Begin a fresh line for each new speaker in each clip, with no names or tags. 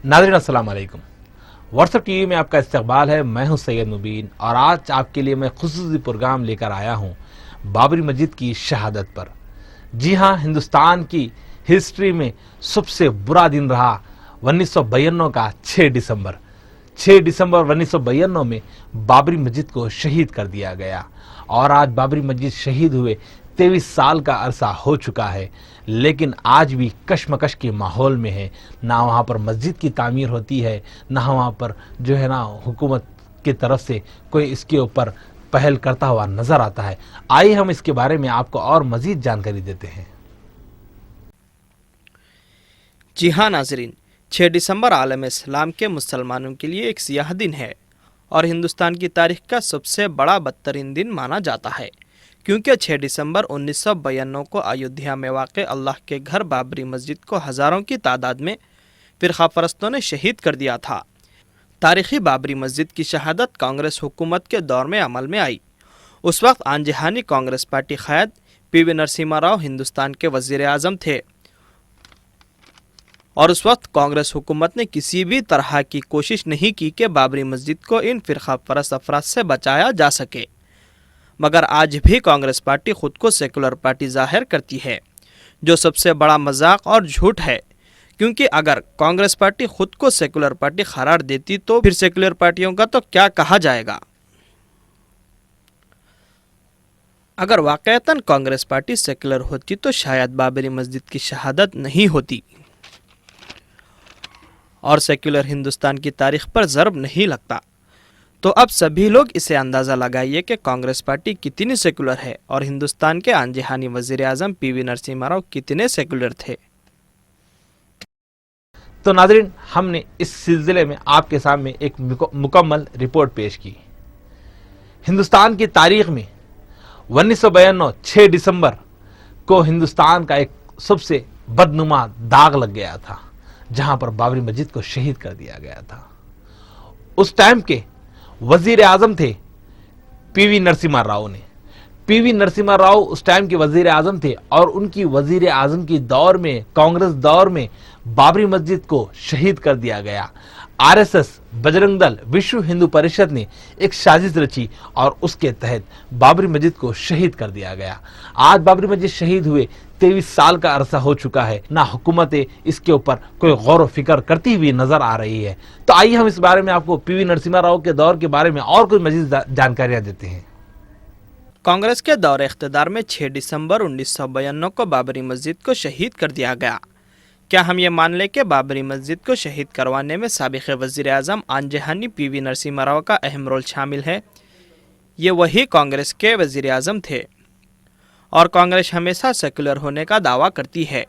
नाज़रीन अस्सलाम वालेकुम। व्हाट्सएप टीवी में आपका इस्तकबाल है। मैं हूं सैयद मुबीन और आज आपके लिए मैं खुसूसी प्रोग्राम लेकर आया हूं बाबरी मस्जिद की शहादत पर। जी हां, हिंदुस्तान की हिस्ट्री में सबसे बुरा दिन रहा 1992 का 6 दिसंबर 1992 में बाबरी मस्जिद को शहीद कर दिया गया। और आज बाबरी मस्जिद शहीद हुए 23 साल का अरसा हो चुका है, लेकिन आज भी कशमकश के माहौल में है। ना वहाँ पर मस्जिद की तामीर होती है, ना वहाँ पर जो है ना हुकूमत की तरफ से कोई इसके ऊपर पहल करता हुआ नजर आता है। आइए हम इसके बारे में आपको और मजीद जानकारी देते हैं।
जी हाँ नाजरीन, 6 दिसंबर आलम इस्लाम के मुसलमानों के लिए एक सियाह दिन है और हिंदुस्तान की तारीख का सबसे बड़ा बदतरीन दिन माना जाता है, क्योंकि 6 दिसंबर 1992 को अयोध्या में वाक़ अल्लाह के घर बाबरी मस्जिद को हज़ारों की तादाद में फ़िरक़ा परस्तों ने शहीद कर दिया था। तारीख़ी बाबरी मस्जिद की शहादत कांग्रेस हुकूमत के दौर में अमल में आई। उस वक्त आंजहानी कांग्रेस पार्टी क़याद पीवी नरसिम्हा राव हिंदुस्तान के वज़ीर आज़म थे और उस वक्त कांग्रेस हुकूमत ने किसी भी तरह की कोशिश नहीं की कि बाबरी मस्जिद को इन फ़िरक़ा परस्त अफराद से बचाया जा सके। मगर आज भी कांग्रेस पार्टी खुद को सेकुलर पार्टी जाहिर करती है, जो सबसे बड़ा मजाक और झूठ है, क्योंकि अगर कांग्रेस पार्टी खुद को सेकुलर पार्टी करार देती तो फिर सेकुलर पार्टियों का तो क्या कहा जाएगा। अगर वाकईतन कांग्रेस पार्टी सेकुलर होती तो शायद बाबरी मस्जिद की शहादत नहीं होती और सेकुलर हिंदुस्तान की तारीख पर ज़रब नहीं लगता। तो अब सभी लोग इसे अंदाज़ा लगाइए कि कांग्रेस पार्टी कितनी सेकुलर है और हिंदुस्तान के आंजहानी वज़ीर आज़म पीवी नरसिम्हा राव कितने सेकुलर थे।
तो नाज़रीन, हमने इस सिलसिले में आपके सामने एक मुकम्मल रिपोर्ट पेश की। हिंदुस्तान की तारीख में 1992 6 दिसंबर को हिंदुस्तान का एक सबसे बदनुमा दाग लग गया था, जहां पर बाबरी मस्जिद को शहीद कर दिया गया था। उस टाइम के वजीर आजम थे पीवी नरसिम्हा राव ने। पीवी नरसिम्हा राव उस टाइम के वजीर आजम थे और उनकी वजीर आजम की दौर में, कांग्रेस दौर में बाबरी मस्जिद को शहीद कर दिया गया। आरएसएस, बजरंग दल, विश्व हिंदू परिषद ने एक साजिश रची और उसके तहत बाबरी मस्जिद को शहीद कर दिया गया। आज बाबरी मस्जिद शहीद हुए 23 साल का अरसा हो चुका है, ना हुकूमतें इसके ऊपर कोई गौर व फिक्र करती हुई नजर आ रही है। तो आइए हम इस बारे में आपको पीवी नरसिम्हा राव के दौर के बारे में और कुछ मजीद जानकारियां देते हैं।
कांग्रेस के दौर इख्तिदार में 6 दिसंबर 1992 को बाबरी मस्जिद को शहीद कर दिया गया। क्या हम ये मान लें कि बाबरी मस्जिद को शहीद करवाने में साबिक़ वज़ीर आज़म आंजहानी पीवी नरसिम्हा राव का अहम रोल शामिल है? ये वही कांग्रेस के वज़ीर आज़म थे और कांग्रेस हमेशा सेकुलर होने का दावा करती है,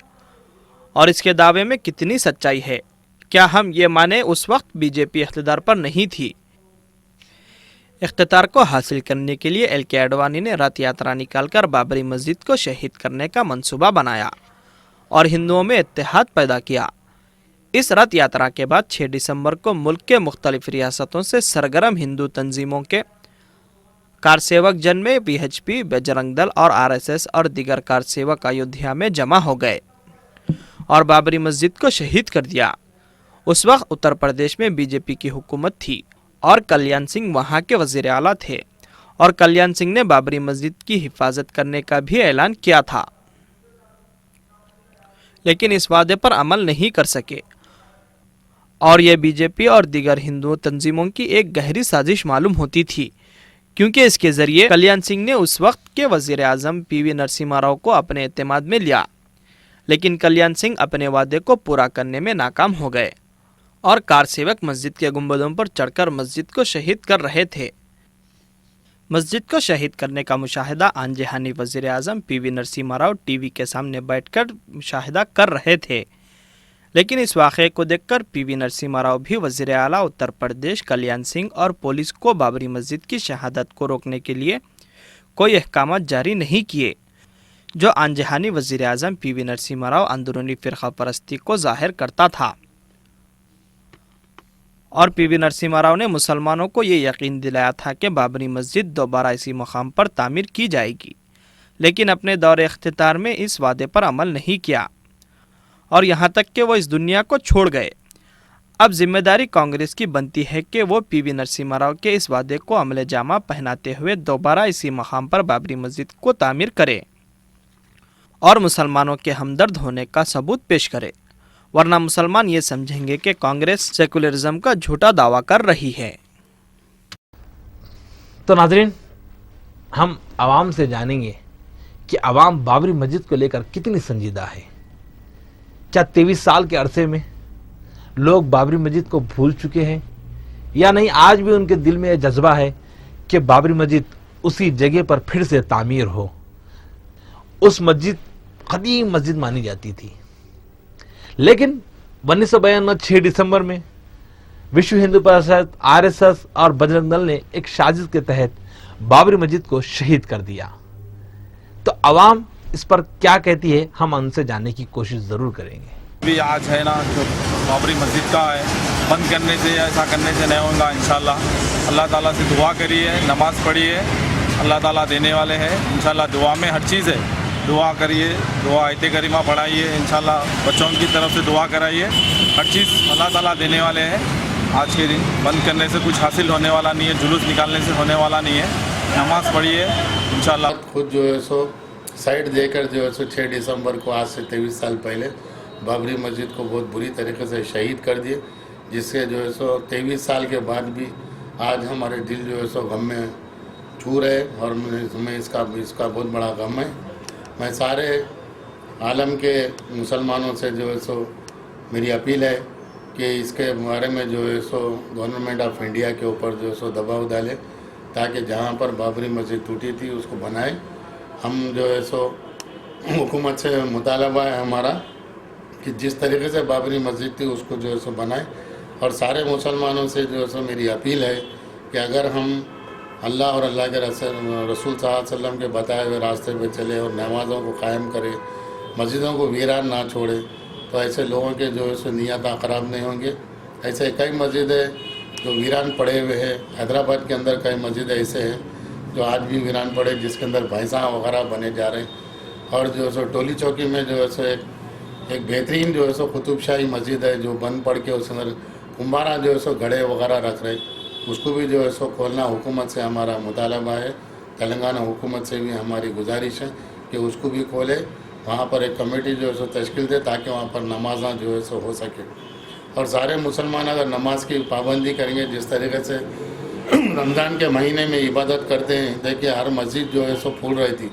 और इसके दावे में कितनी सच्चाई है? क्या हम ये माने उस वक्त बीजेपी इख्तिदार पर नहीं थी? इख्तियार को हासिल करने के लिए एल के आडवाणी ने रथ यात्रा निकालकर बाबरी मस्जिद को शहीद करने का मंसूबा बनाया और हिंदुओं में इत्तेहाद पैदा किया। इस रथ यात्रा के बाद 6 दिसंबर को मुल्क के मुख्तलिफ रियासतों से सरगर्म हिंदू तंजीमों के कारसेवक जन में वीएचपी, बजरंग दल और आरएसएस और दीगर कारसेवक अयोध्या में जमा हो गए और बाबरी मस्जिद को शहीद कर दिया। उस वक्त उत्तर प्रदेश में बीजेपी की हुकूमत थी और कल्याण सिंह वहाँ के वज़ीर आला थे और कल्याण सिंह ने बाबरी मस्जिद की हिफाजत करने का भी ऐलान किया था, लेकिन इस वादे पर अमल नहीं कर सके और यह बीजेपी और दीगर हिंदू तंजीमों की एक गहरी साजिश मालूम होती थी, क्योंकि इसके जरिए कल्याण सिंह ने उस वक्त के वज़ीर आज़म पीवी नरसिम्हा राव को अपने एतमाद में लिया, लेकिन कल्याण सिंह अपने वादे को पूरा करने में नाकाम हो गए और कारसेवक मस्जिद के गुंबदों पर चढ़कर मस्जिद को शहीद कर रहे थे। मस्जिद को शहीद करने का मुशाहिदा आंजहानी वज़ीर आज़म पीवी नरसिम्हा राव टीवी के सामने बैठकर मुशाहिदा कर रहे थे, लेकिन इस वाक़े को देखकर पीवी नरसिम्हा राव भी वज़ीर आला उत्तर प्रदेश कल्याण सिंह और पुलिस को बाबरी मस्जिद की शहादत को रोकने के लिए कोई अहकाम जारी नहीं किए, जो आंजहानी वज़ीर आज़म पीवी नरसिम्हा राव अंदरूनी फ़िरक़ा परस्ती को ज़ाहिर करता था। और पीवी नरसिम्हा राव ने मुसलमानों को ये यकीन दिलाया था कि बाबरी मस्जिद दोबारा इसी मकाम पर तामीर की जाएगी, लेकिन अपने दौर इख्तियार में इस वादे पर अमल नहीं किया और यहाँ तक कि वो इस दुनिया को छोड़ गए। अब जिम्मेदारी कांग्रेस की बनती है कि वो पीवी नरसिम्हा राव के इस वादे को अमल जामा पहनाते हुए दोबारा इसी मकाम पर बाबरी मस्जिद को तामीर करे और मुसलमानों के हमदर्द होने का सबूत पेश करे, वरना मुसलमान ये समझेंगे कि कांग्रेस सेकुलरिज्म का झूठा दावा कर रही है।
तो नाजरीन, हम आवाम से जानेंगे कि आवाम बाबरी मस्जिद को लेकर कितनी संजीदा है। क्या 23 साल के अरसे में लोग बाबरी मस्जिद को भूल चुके हैं या नहीं, आज भी उनके दिल में यह जज्बा है कि बाबरी मस्जिद उसी जगह पर फिर से तामीर हो। उस मस्जिद कदीम मस्जिद मानी जाती थी, लेकिन 1992 6 दिसंबर में विश्व हिंदू परिषद, आरएसएस और बजरंग दल ने एक साजिश के तहत बाबरी मस्जिद को शहीद कर दिया। तो अवाम इस पर क्या कहती है, हम उनसे जानने की कोशिश जरूर करेंगे।
भी आज है ना, जो बाबरी मस्जिद का है, बंद करने से या ऐसा करने से नहीं होगा इंशाल्लाह। अल्लाह ताला से दुआ करिए, नमाज पढ़िए, अल्लाह ताला देने वाले हैं इंशाल्लाह। दुआ में हर चीज़ है, दुआ करिए, दुआ आयत करीमा पढ़ाइए, इंशाल्लाह बच्चों की तरफ से दुआ कराइए, हर चीज़ अल्लाह ताला देने वाले हैं। आज के दिन बंद करने से कुछ हासिल होने वाला नहीं है, जुलूस निकालने से होने वाला नहीं है। नमाज पढ़िए इंशाल्लाह।
खुद जो है सो साइड देकर जो है सो 6 दिसंबर को आज से 23 साल पहले बाबरी मस्जिद को बहुत बुरी तरीके से शहीद कर दिए, जिससे जो है सो 23 साल के बाद भी आज हमारे दिल जो है सो गम में छू रहे और हमें इसका बहुत बड़ा गम है। मैं सारे आलम के मुसलमानों से जो है सो मेरी अपील है कि इसके बारे में जो है सो गवर्नमेंट ऑफ इंडिया के ऊपर जो है सो दबाव डाले, ताकि जहाँ पर बाबरी मस्जिद टूटी थी उसको बनाए। हम जो है सो हुकूमत से मुतालबा है हमारा कि जिस तरीके से बाबरी मस्जिद थी उसको जो है सो बनाए। और सारे मुसलमानों से जो है सो मेरी अपील है कि अगर हम अल्लाह और अल्लाह के रसूल सल्लल्लाहु अलैहि वसल्लम के बताए हुए रास्ते पे चले और नमाज़ों को कायम करें, मस्जिदों को वीरान ना छोड़े, तो ऐसे लोगों के जो है सो नियत ख़राब नहीं होंगे। ऐसे कई मस्जिद है जो वीरान पड़े हुए हैं। हैदराबाद के अंदर कई मस्जिद ऐसे हैं जो आज भी वीरान पड़े, जिसके अंदर भैंसा वगैरह बने जा रहे हैं। और जो है सो टोली चौकी में जो है सो एक बेहतरीन जो है सो कुतुबशाही मस्जिद है जो बंद पड़ के उस अंदर कुम्हारा जो है सो घड़े वगैरह रख रहे, उसको भी जो है सो खोलना हुकूमत से हमारा मुतालबा है। तेलंगाना हुकूमत से भी हमारी गुजारिश है कि उसको भी खोले, वहाँ पर एक कमेटी जो है सो तश्कील दे ताकि वहाँ पर नमाज़ा जो है सो हो सके। और सारे मुसलमान अगर नमाज की पाबंदी करेंगे, जिस तरीके से रमज़ान के महीने में इबादत करते हैं, देखिए हर मस्जिद जो है सो फूल रही थी,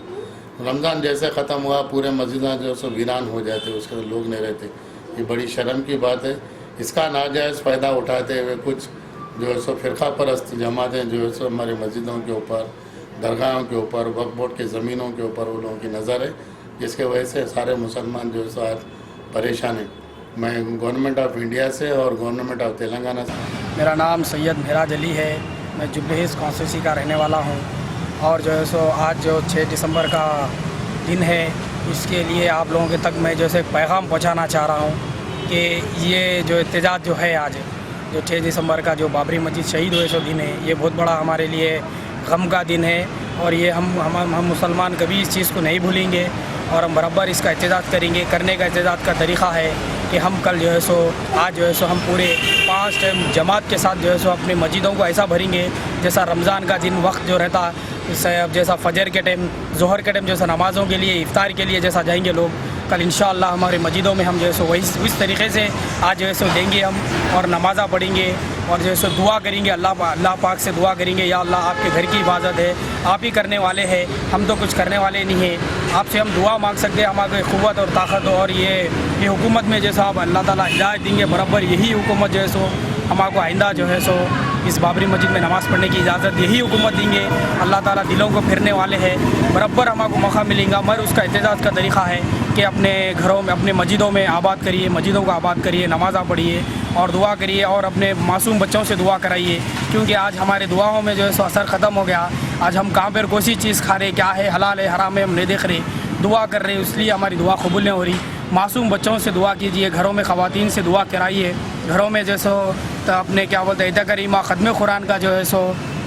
रमज़ान जैसे ख़त्म हुआ पूरे मस्जिदाँ जो है सो वीरान हो जाते, उसके अंदर लोग नहीं रहते। ये बड़ी शर्म की बात है। इसका नाजायज़ फ़ायदा उठाते हुए कुछ जो है सो फ़िरका परस्त जमातें जो है सो हमारी मस्जिदों के ऊपर, दरगाहों के ऊपर, वक्फ बोर्ड की ज़मीनों के ऊपर उन लोगों की नज़र है, जिसके वजह से सारे मुसलमान जो है सो आज परेशान हैं। मैं गवर्नमेंट ऑफ इंडिया से और गवर्नमेंट ऑफ तेलंगाना से।
मेरा नाम सैयद महराज अली है, मैं जुबली हिल्स कॉन्स्टिट्यूंसी का रहने वाला हूँ। और जो है सो आज जो 6 दिसंबर का दिन है, इसके लिए आप लोगों के तक मैं जैसे एक पैगाम पहुँचाना चाह रहा हूँ कि ये जो एहतजाज जो है आज जो 6 दिसंबर का जो बाबरी मस्जिद शहीद हुए सो दिन है, ये बहुत बड़ा हमारे लिए गम का दिन है। और ये हम मुसलमान कभी इस चीज़ को नहीं भूलेंगे और हम बराबर इसका एहतजाज करेंगे। करने का एहतजाज का तरीक़ा है कि हम कल जो है सो आज जो है सो हम पूरे 5 टाइम जमात के साथ जो है सो अपनी मस्जिदों को ऐसा भरेंगे जैसा रमज़ान का दिन वक्त जो रहता, जैसा फजर के टाइम, ज़ोहर के टाइम जैसा नमाज़ों के लिए, इफ्तार के लिए जैसा जाएंगे लोग, कल इंशाअल्लाह हमारे मस्जिदों में हम जो है सो वही उस तरीक़े से आज जो है सो देंगे हम और नमाज़ा पढ़ेंगे और जो है सो दुआ करेंगे। अल्लाह पाक से दुआ करेंगे, या अल्लाह आपके घर की हिफाजत है, आप ही करने वाले हैं, हम तो कुछ करने वाले नहीं हैं। आपसे हम दुआ मांग सकते हैं, हमारे क़ुव्वत और ताकत हो। और ये हुकूमत में जैसा आप अल्लाह ताला हिदायत देंगे, बराबर यही हुकूमत जो है सो हमारे आइंदा जो है सो इस बाबरी मस्जिद में नमाज़ पढ़ने की इजाज़त यही हुकूमत देंगे। अल्लाह ताला दिलों को फिरने वाले हैं, बराबर हमारे मौका मिलेगा। मगर उसका एहतजाज का तरीक़ा है कि अपने घरों में, अपने मस्जिदों में आबाद करिए, मस्जिदों को आबाद करिए, नमाज़ा पढ़िए और दुआ करिए और अपने मासूम बच्चों से दुआ कराइए, क्योंकि आज हमारे दुआओं में जो है सो असर ख़त्म हो गया। आज हम कहाँ पर कौन सी चीज़ खा रहे, क्या है हलाल है हराम है, हम नहीं देख रहे, दुआ कर रहे, इसलिए हमारी दुआ कबूल नहीं हो रही। मासूम बच्चों से दुआ कीजिए, घरों में ख़वातीन से दुआ कराइए, घरों में जैसो तो अपने क्या बोलते हैं करीमा ख़त्म कुरान का जो है सो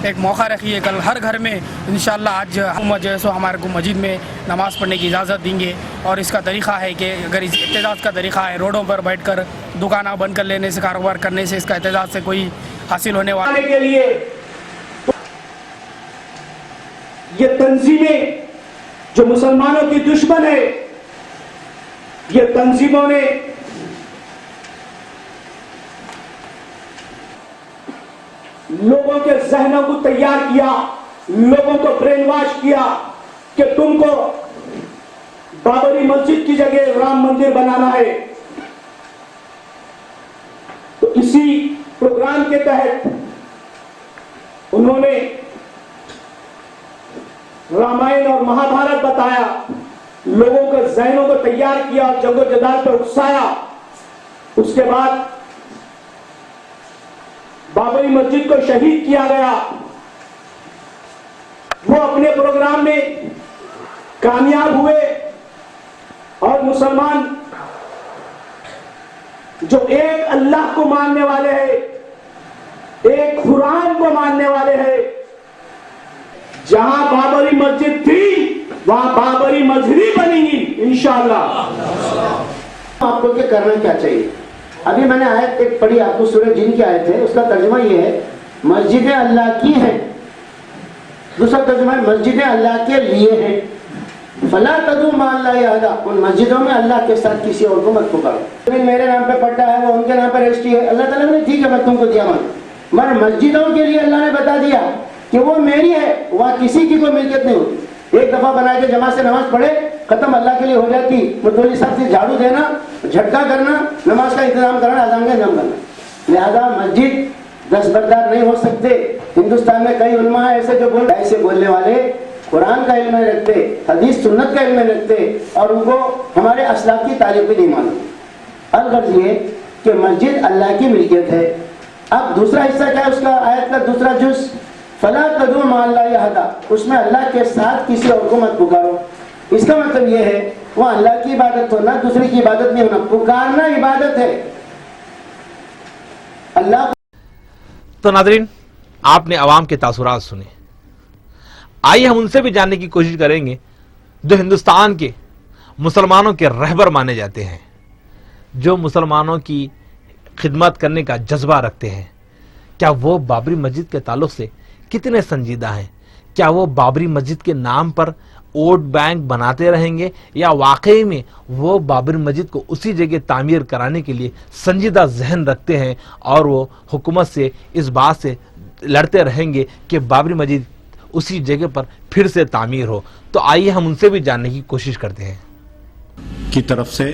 ایک موقع رکھی ہے. کل ہر گھر میں انشاءاللہ آج حکومت جو ہے سو ہمارے کو مسجد میں نماز پڑھنے کی اجازت دیں گے. اور اس کا طریقہ ہے کہ اگر اس احتجاج کا طریقہ ہے روڈوں پر بیٹھ کر دکانیں بند کر لینے سے, کاروبار کرنے سے, اس کا احتجاج سے کوئی حاصل ہونے والا
کے لیے یہ تنظیمیں جو مسلمانوں کی دشمن ہے, یہ تنظیموں نے لوگوں کے ذہنوں کو تیار کیا, لوگوں کو برین واش کیا کہ تم کو بابری مسجد کی جگہ رام مندر بنانا ہے. تو اسی پروگرام کے تحت انہوں نے رامائن اور مہابھارت بتایا, لوگوں کے ذہنوں کو تیار کیا, جنگ و جدال پہ اکسایا. اس کے بعد بابری مسجد کو شہید کیا گیا. وہ اپنے پروگرام میں کامیاب ہوئے اور مسلمان جو ایک اللہ کو ماننے والے ہیں, ایک قرآن کو ماننے والے ہیں, جہاں بابری مسجد تھی وہاں بابری مسجد ہی بنیں گی انشاءاللہ.
آپ کو کیا کرنا کیا چاہیے؟ ابھی میں نے آیت ایک پڑھی آپ کو, سورہ جن کی آیت ہے, اس کا ترجمہ یہ ہے مسجدیں اللہ کی ہیں. دوسرا ترجمہ ہے مسجدیں اللہ کے لیے ہیں. فلا تدعوا مع اللہ احدا, ان مسجدوں میں اللہ کے ساتھ کسی اور کو مت پکارو. میرے نام پہ پٹا ہے, وہ ان کے نام پہ رجسٹری ہے. اللہ تعالیٰ نے ٹھیک ہے میں تم کو دیا مگر مسجدوں کے لیے اللہ نے بتا دیا کہ وہ میری ہے, وہاں کسی کی کوئی ملکیت نہیں ہوتی. ایک دفعہ بنا کے جماعت سے نماز پڑھے, ختم, اللہ کے لیے ہو جاتی. متولی صاحب سے جھاڑو دینا, جھٹکا کرنا, نماز کا انتظام کرنا, اذان کا انتظام کرنا. لہذا مسجد دستبردار نہیں ہو سکتے. ہندوستان میں کئی علماء ایسے جو ایسے بولنے والے قرآن کا علم نہیں رکھتے, حدیث سنت کا علم نہیں رکھتے, اور ان کو ہمارے اسلاف کی تعلیم بھی نہیں معلوم. الغرض یہ کہ مسجد اللہ کی ملکیت ہے. اب دوسرا حصہ کیا ہے اس کا, آیت کا دوسرا جز, فلا تدعوا مع اللہ احدا, اس میں اللہ کے ساتھ کسی اور کو مت پکارو. اس کا مطلب یہ ہے وہ اللہ کی عبادت ہونا, دوسرے کی عبادت نہیں ہونا. پکارنا عبادت ہے. اللہ
تو ناظرین, آپ نے عوام کے تاثرات سنے. آئیے ہم ان سے بھی جاننے کی کوشش کریں گے جو ہندوستان کے مسلمانوں کے رہبر مانے جاتے ہیں, جو مسلمانوں کی خدمت کرنے کا جذبہ رکھتے ہیں. کیا وہ بابری مسجد کے تعلق سے کتنے سنجیدہ ہیں؟ کیا وہ بابری مسجد کے نام پر ووٹ بینک بناتے رہیں گے, یا واقعی میں وہ بابری مسجد کو اسی جگہ تعمیر کرانے کے لیے سنجیدہ ذہن رکھتے ہیں اور وہ حکومت سے اس بات سے لڑتے رہیں گے کہ بابری مسجد اسی جگہ پر پھر سے تعمیر ہو؟ تو آئیے ہم ان سے بھی جاننے کی کوشش کرتے ہیں.
کی طرف سے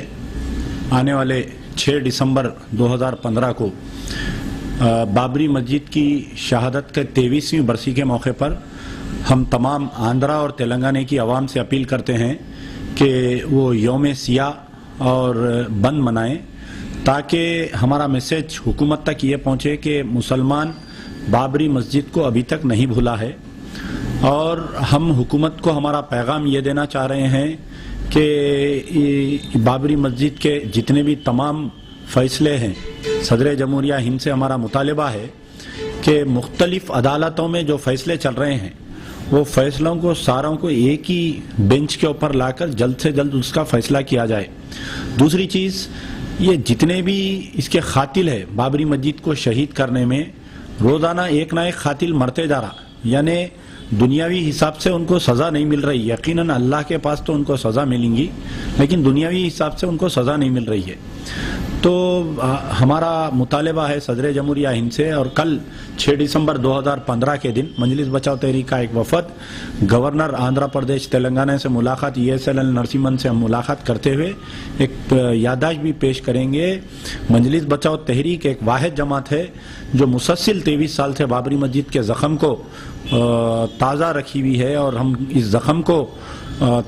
آنے والے 6 دسمبر 2015 کو بابری مسجد کی شہادت کے 23ویں برسی کے موقع پر ہم تمام آندھرا اور تلنگانہ کی عوام سے اپیل کرتے ہیں کہ وہ یوم سیاہ اور بند منائیں, تاکہ ہمارا میسج حکومت تک یہ پہنچے کہ مسلمان بابری مسجد کو ابھی تک نہیں بھولا ہے. اور ہم حکومت کو ہمارا پیغام یہ دینا چاہ رہے ہیں کہ بابری مسجد کے جتنے بھی تمام فیصلے ہیں, صدر جمہوریہ ہند سے ہمارا مطالبہ ہے کہ مختلف عدالتوں میں جو فیصلے چل رہے ہیں وہ فیصلوں کو ساروں کو ایک ہی بینچ کے اوپر لا کر جلد سے جلد اس کا فیصلہ کیا جائے. دوسری چیز, یہ جتنے بھی اس کے قاتل ہیں بابری مسجد کو شہید کرنے میں, روزانہ ایک نہ ایک قاتل مرتے جا رہا, یعنی دنیاوی حساب سے ان کو سزا نہیں مل رہی. یقیناً اللہ کے پاس تو ان کو سزا ملیں گی, لیکن دنیاوی حساب سے ان کو سزا نہیں مل رہی ہے. تو ہمارا مطالبہ ہے صدر جمہوریہ ہند سے, اور کل 6 دسمبر 2015 کے دن مجلس بچاؤ تحریک کا ایک وفد گورنر آندھرا پردیش تلنگانہ سے ملاقات, ESLL نرسمن سے ہم ملاقات کرتے ہوئے ایک یادداشت بھی پیش کریں گے. مجلس بچاؤ تحریک ایک واحد جماعت ہے جو مسلسل 23 سال سے بابری مسجد کے زخم کو تازہ رکھی ہوئی ہے, اور ہم اس زخم کو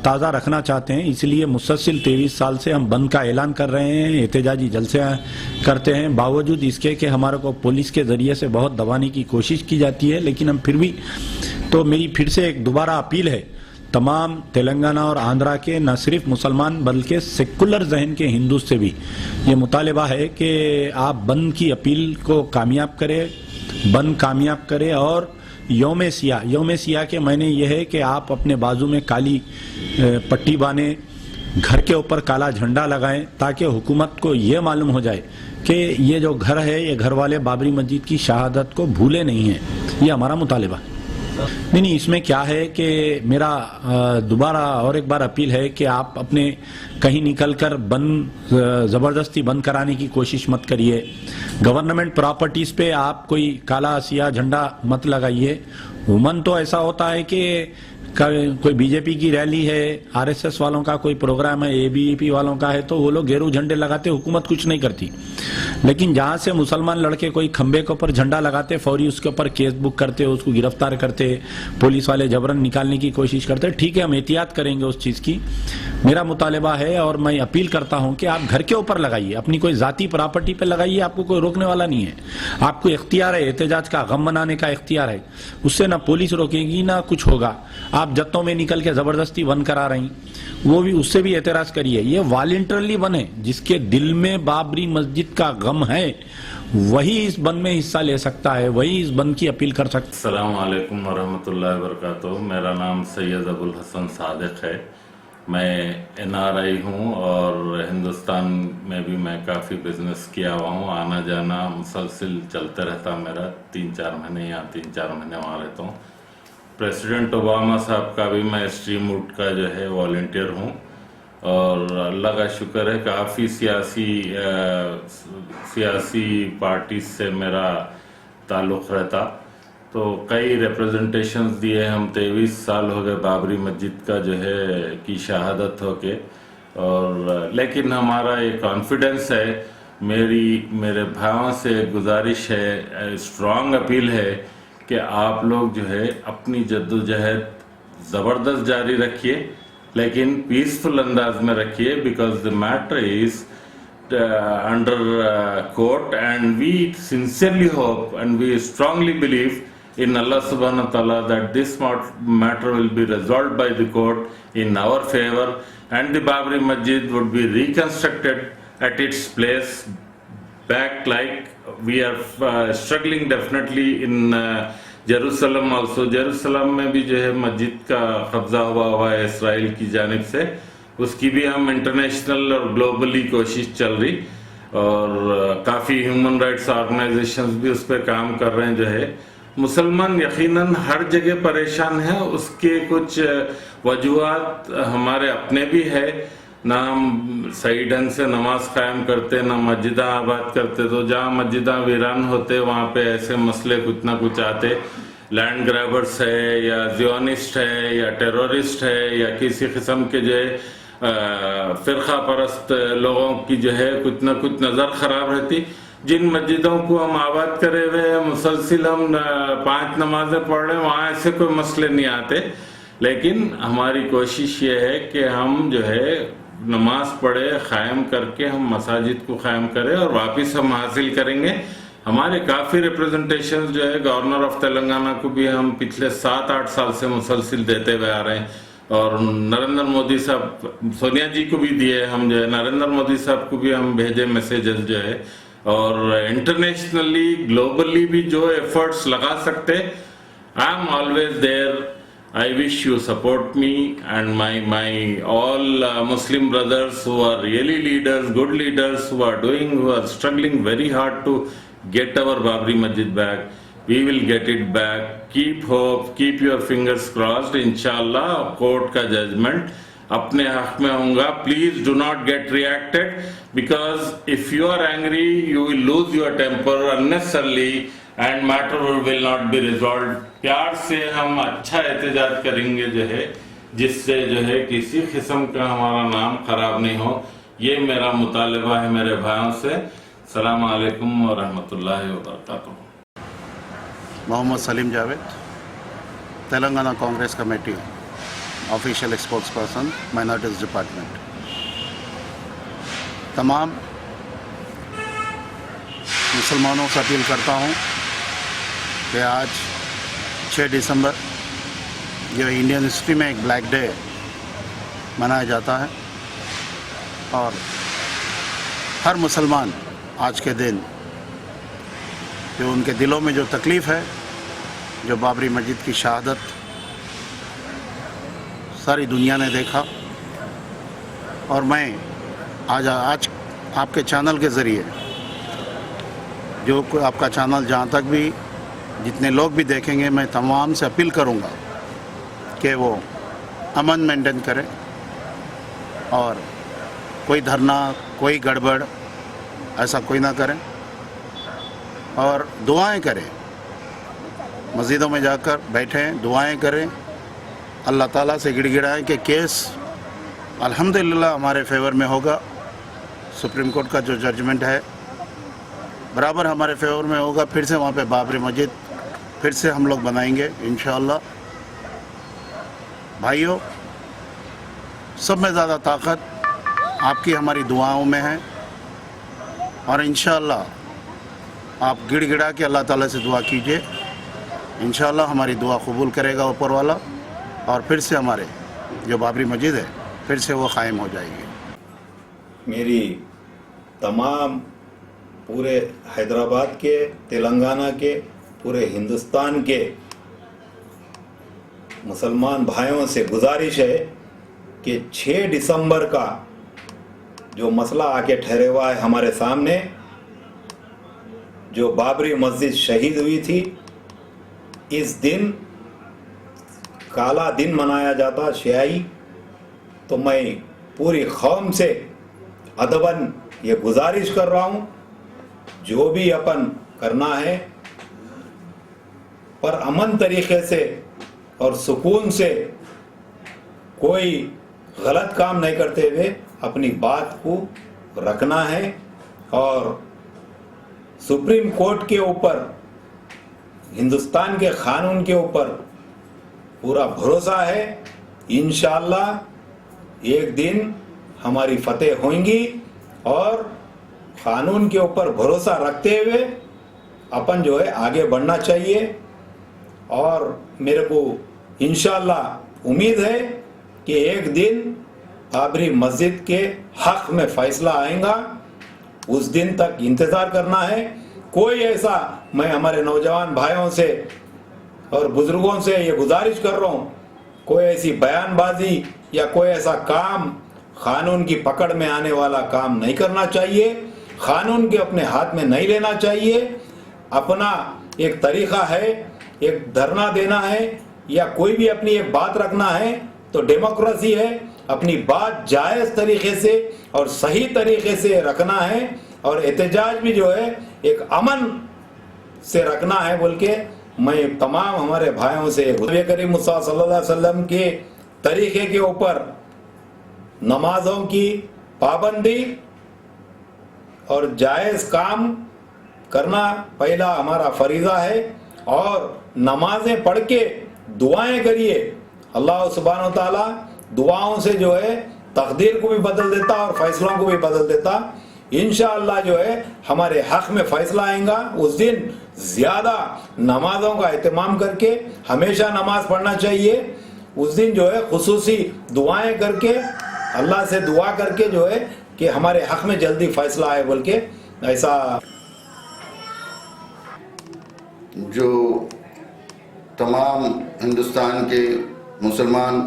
تازہ رکھنا چاہتے ہیں. اس لیے مسلسل 23 سال سے ہم بند کا اعلان کر رہے ہیں, احتجاجی جلسے کرتے ہیں, باوجود اس کے کہ ہمارے کو پولیس کے ذریعے سے بہت دبانے کی کوشش کی جاتی ہے, لیکن ہم پھر بھی. تو میری پھر سے ایک دوبارہ اپیل ہے تمام تلنگانہ اور آندھرا کے نہ صرف مسلمان بلکہ سیکولر ذہن کے ہندو سے بھی یہ مطالبہ ہے کہ آپ بند کی اپیل کو کامیاب کریں, بند کامیاب کرے, اور یوم سیاہ کے معنی یہ ہے کہ آپ اپنے بازو میں کالی پٹی باندھیں، گھر کے اوپر کالا جھنڈا لگائیں، تاکہ حکومت کو یہ معلوم ہو جائے کہ یہ جو گھر ہے، یہ گھر والے بابری مسجد کی شہادت کو بھولے نہیں ہیں. یہ ہمارا مطالبہ. نہیں، اس میں کیا ہے کہ میرا دوبارہ اور ایک بار اپیل ہے کہ آپ اپنے کہیں نکل کر زبردستی بند کرانے کی کوشش مت کریے. گورنمنٹ پراپرٹیز پہ آپ کوئی کالا سیاہ جھنڈا مت لگائیے. عموماً تو ایسا ہوتا ہے کہ کوئی بی جے پی کی ریلی ہے، آر ایس ایس والوں کا کوئی پروگرام ہے، اے بی وی پی والوں کا ہے، تو وہ لوگ گیرو جھنڈے لگاتے، حکومت کچھ نہیں کرتی. لیکن جہاں سے مسلمان لڑکے کوئی کھمبے کے اوپر جھنڈا لگاتے، فوری اس کے اوپر کیس بک کرتے، اس کو گرفتار کرتے، پولیس والے جبرن نکالنے کی کوشش کرتے. ٹھیک ہے، ہم احتیاط کریں گے اس چیز کی. میرا مطالبہ ہے اور میں اپیل کرتا ہوں کہ آپ گھر کے اوپر لگائیے، اپنی کوئی ذاتی پراپرٹی پہ لگائیے، آپ کو کوئی روکنے والا نہیں ہے. آپ کو اختیار ہے احتجاج کا، غم منانے کا اختیار ہے. اس سے نہ پولیس روکے گی نہ کچھ ہوگا. آپ جتوں میں نکل کے زبردستی بند کرا رہی، وہ بھی اس سے بھی اعتراض کریے. یہ والنٹرلی بنے. جس کے دل میں بابری مسجد کا غم ہے وہی اس بند میں حصہ لے سکتا ہے، وہی اس بند کی اپیل کر سکتا ہے.
السلام علیکم ورحمۃ اللہ وبرکاتہ. میرا نام سید ابوالحسن صادق ہے. میں NRI ہوں اور ہندوستان میں بھی میں کافی بزنس کیا ہوا ہوں. آنا جانا مسلسل چلتے رہتا میرا. 3-4 مہینے یہاں 3-4 مہینے وہاں رہتا ہوں. پریزیڈنٹ اوباما صاحب کا بھی میں اسٹریم ووڈ کا جو ہے والنٹیئر ہوں، اور اللہ کا شکر ہے کافی سیاسی پارٹیز سے میرا تعلق رہتا. تو کئی ریپریزنٹیشنز دیے. ہم 23 سال ہو گئے بابری مسجد کا جو ہے کی شہادت ہو کے. اور لیکن ہمارا یہ کانفیڈنس ہے، میرے بھائیوں سے گزارش ہے، اسٹرانگ اپیل ہے کہ آپ لوگ جو ہے اپنی جدوجہد زبردست جاری رکھیے، لیکن پیسفل انداز میں رکھیے. Because the matter is under court, and we sincerely hope and we strongly believe in Allah subhanahu wa ta'ala that this matter will be resolved by the court in our favor, and the Babri Masjid would be reconstructed at its place back, like we are struggling definitely in Jerusalem also. Jerusalem میں بھی جو ہے مسجد کا قبضہ ہوا ہے اسرائیل کی جانب سے. اس کی بھی ہم انٹرنیشنل اور گلوبلی کوشش چل رہی، اور کافی ہیومن رائٹس آرگنائزیشنز بھی اس پہ کام کر رہے ہیں. جو ہے مسلمان یقیناً ہر جگہ پریشان ہیں. اس کے کچھ وجوہات ہمارے اپنے بھی ہے. نہ ہم صحیح ڈھنگ سے نماز قائم کرتے، نہ مسجدیں آباد کرتے. تو جہاں مسجدیں ویران ہوتے وہاں پہ ایسے مسئلے کچھ نہ کچھ آتے. لینڈ گریبرز ہے یا زیونسٹ ہے یا ٹیرورسٹ ہے یا کسی قسم کے جو ہے فرقہ پرست لوگوں کی جو ہے کچھ نہ کچھ نظر خراب رہتی. جن مسجدوں کو ہم آباد کرے ہوئے مسلسل ہم 5 نمازیں پڑھ رہے ہیں، وہاں ایسے کوئی مسئلے نہیں آتے. لیکن ہماری کوشش یہ ہے کہ ہم جو ہے نماز پڑھے قائم کر کے ہم مساجد کو قائم کریں، اور واپس ہم حاصل کریں گے. ہمارے کافی ریپریزنٹیشن جو ہے گورنر آف تلنگانہ کو بھی ہم پچھلے 7-8 سال سے مسلسل دیتے ہوئے آ رہے ہیں، اور نریندر مودی صاحب، سونیا جی کو بھی دیے ہم جو ہے، نریندر مودی صاحب کو بھی ہم بھیجے میسیجز جو ہے. اور انٹرنیشنلی گلوبلی بھی جو ایفرٹس لگا سکتے، I am always there. I wish you support me and my all Muslim brothers who are really leaders, good leaders, who are struggling very hard to get our Babri Masjid back. We will get it back. Keep hope, keep your fingers crossed. Inshallah, court ka judgment apne haq mein honga. Please do not get reacted, because if you are angry, you will lose your temper unnecessarily and matter will not be resolved. پیار سے ہم اچھا احتجاج کریں گے جو ہے، جس سے جو ہے کسی قسم کا ہمارا نام خراب نہیں ہو. یہ میرا مطالبہ ہے میرے بھائیوں سے. السلام علیکم ورحمۃ اللہ وبرکاتہ.
Muhammad Salim Javed, Telangana Congress committee official spokesperson, minorities department. تمام مسلمانوں سے اپیل کرتا ہوں کہ آج 6 دسمبر جو انڈین ہسٹری میں ایک بلیک ڈے منایا جاتا ہے، اور ہر مسلمان آج کے دن جو ان کے دلوں میں جو تکلیف ہے जो बाबरी मस्जिद की शहादत सारी दुनिया ने देखा, और मैं आज आपके चैनल के ज़रिए, जो आपका चैनल जहाँ तक भी जितने लोग भी देखेंगे, मैं तमाम से अपील करूँगा कि वो अमन मेंटेन करें और कोई धरना, कोई गड़बड़ ऐसा कोई ना करें, और दुआएं करें, मस्जिदों में जाकर बैठें, दुआएं करें, अल्लाह ताला से गिड़गिड़ाएं कि केस अल्हम्दुलिल्लाह हमारे फेवर में होगा। सुप्रीम कोर्ट का जो जजमेंट है बराबर हमारे फेवर में होगा। फिर से वहाँ पे बाबरी मस्जिद फिर से हम लोग बनाएंगे इंशाअल्लाह। भाइयों, सब में ज़्यादा ताकत आपकी हमारी दुआओं में है, और इंशाअल्लाह आप गिड़गिड़ा के अल्लाह ताला से दुआ कीजिए, इंशाअल्लाह हमारी दुआ कबूल करेगा ऊपर वाला, और फिर से हमारे जो बाबरी मस्जिद है फिर से वो कायम हो जाएगी।
मेरी तमाम पूरे हैदराबाद के, तेलंगाना के, पूरे हिंदुस्तान के मुसलमान भाइयों से गुजारिश है कि 6 दिसंबर का जो मसला आके ठहरे हुआ है हमारे सामने, जो बाबरी मस्जिद शहीद हुई थी, इस दिन काला दिन मनाया जाता शियाई, तो मैं पूरी कौम से अदबन ये गुजारिश कर रहा हूँ, जो भी अपन करना है पर अमन तरीके से और सुकून से, कोई गलत काम नहीं करते हुए अपनी बात को रखना है, और सुप्रीम कोर्ट के ऊपर, हिंदुस्तान के कानून के ऊपर पूरा भरोसा है। इंशाअल्लाह एक दिन हमारी फतेह होंगी, और कानून के ऊपर भरोसा रखते हुए अपन जो है आगे बढ़ना चाहिए। और मेरे को इंशाअल्लाह उम्मीद है कि एक दिन बाबरी मस्जिद के हक में फैसला आएगा, उस दिन तक इंतज़ार करना है। कोई ऐसा, मैं हमारे नौजवान भाइयों से और बुजुर्गों से ये गुजारिश कर रहा हूँ, कोई ऐसी बयानबाजी या कोई ऐसा काम कानून की पकड़ में आने वाला काम नहीं करना चाहिए, कानून के अपने हाथ में नहीं लेना चाहिए। अपना एक तरीका है, एक धरना देना है या कोई भी अपनी एक बात रखना है, तो डेमोक्रेसी है, अपनी बात जायज़ तरीके से और सही तरीके से रखना है, और एहतजाज भी जो है एक अमन से रखना है बोल के मैं तमाम हमारे भाइयों से नबी करीम मुस्तफा सल्लल्लाहु अलैहि वसल्लम के तरीके के ऊपर नमाजों की पाबंदी और जायज़ काम करना पहला हमारा फरीज़ा है, और नमाजें पढ़ के दुआएं करिए। अल्लाह सुब्हानहू व तआला दुआओं से जो है तकदीर को भी बदल देता और फैसलों को भी बदल देता। इंशाअल्लाह जो है हमारे हक में फैसला आएगा, उस दिन ज़्यादा नमाजों का एहतमाम करके हमेशा नमाज पढ़ना चाहिए। उस दिन जो है खुसूसी दुआएं करके अल्लाह से दुआ करके जो है कि हमारे हक में जल्दी फैसला आए बोल के, ऐसा
जो तमाम हिंदुस्तान के मुसलमान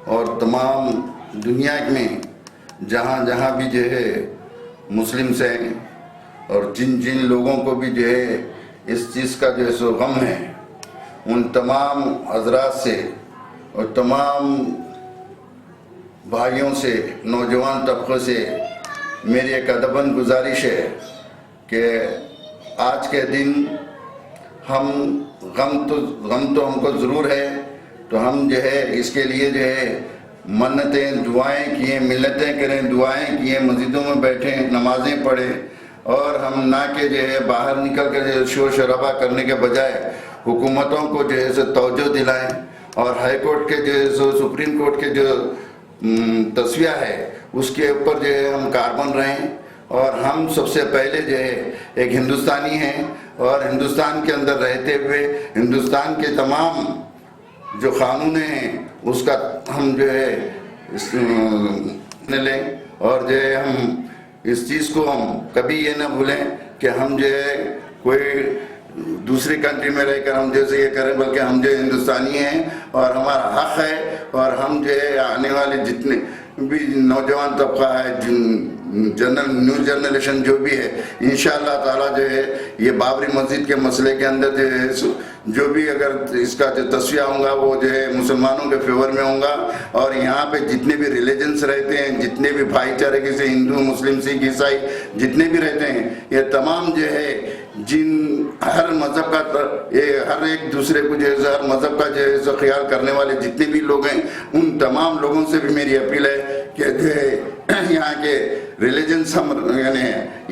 और तमाम दुनिया में जहाँ जहाँ भी जो है मुस्लिम्स हैं, और जिन जिन लोगों को भी जो है इस चीज़ का जो है सो गम है, उन तमाम हजरात से और तमाम भाइयों से, नौजवान तबक़े से मेरी एक अदबन गुजारिश है कि आज के दिन हम गम तो हमको ज़रूर है, तो हम जो है इसके लिए जो है मन्नतें दुआएं किए, मिन्नतें करें, दुआएं किए, मस्जिदों में बैठें, नमाजें पढ़ें, और हम ना के जो है बाहर निकल कर शोर शराबा करने के बजाय हुकूमतों को जो है सो तवज्जो दिलाएं, और हाई कोर्ट के जो है सो सुप्रीम कोर्ट के जो तस्वीर है उसके ऊपर जो है हम कारबन रहें। और हम सबसे पहले जो है एक हिंदुस्तानी हैं, और हिंदुस्तान के अंदर रहते हुए हिंदुस्तान के तमाम जो कानून हैं उसका हम जो है लें, और जो है हम इस चीज़ को हम कभी ये ना भूलें कि हम जो है कोई दूसरी कंट्री में रहकर हम जैसे ये करें, बल्कि हम जो हिंदुस्तानी हैं और हमारा हक है, और हम जो है आने वाले जितने भी नौजवान तबका है, न्यू जनरेशन जो भी है, इंशाअल्लाह ताला जो है ये बाबरी मस्जिद के मसले के अंदर जो है जो भी अगर इसका जो तस्वीर होगा वो जो है मुसलमानों के फेवर में होगा। और यहाँ पे जितने भी रिलीजन्स रहते हैं, जितने भी भाईचारे के से हिंदू मुस्लिम सिख ईसाई जितने भी रहते हैं, ये तमाम जो है जिन हर मज़हब का ये हर एक दूसरे को जो है हर मज़हब का जो है ख्याल करने वाले जितने भी लोग हैं, उन तमाम लोगों से भी मेरी अपील है कि जो है यहाँ के रिलीजन्स हम यानी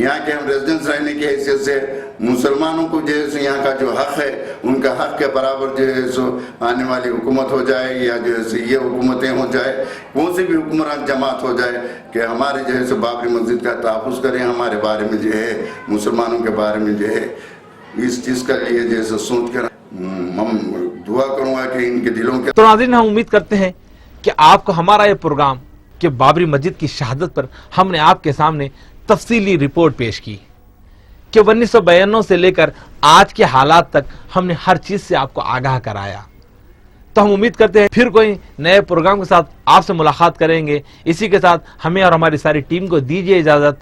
यहाँ के हम रेजिडेंट्स रहने की हैसियत से मुसलमानों को जो है यहाँ का जो हक है, उनका हक के बराबर जो है सो आने वाली हुकूमत हो जाए या जो है ये हुकूमतें हो जाए, कौन सी भी हुक्मरान जमात हो जाए, कि हमारे जो है सो बाबरी मस्जिद का तहफ़्फ़ुज़ करें, हमारे बारे में जो है मुसलमानों के बारे में जो है इस चीज़ का लिए जो है सोच कर हम दुआ करूँगा कि इनके दिलों के।
तो नाज़रीन, हम उम्मीद करते हैं कि आपको हमारा ये प्रोग्राम कि बाबरी मस्जिद की शहादत पर हमने आपके सामने तफसीली रिपोर्ट पेश की कि 1992 से लेकर आज के हालात तक हमने हर चीज से आपको आगाह कराया। तो हम उम्मीद करते हैं फिर कोई नए प्रोग्राम के साथ आपसे मुलाकात करेंगे। इसी के साथ हमें और हमारी सारी टीम को दीजिए इजाजत।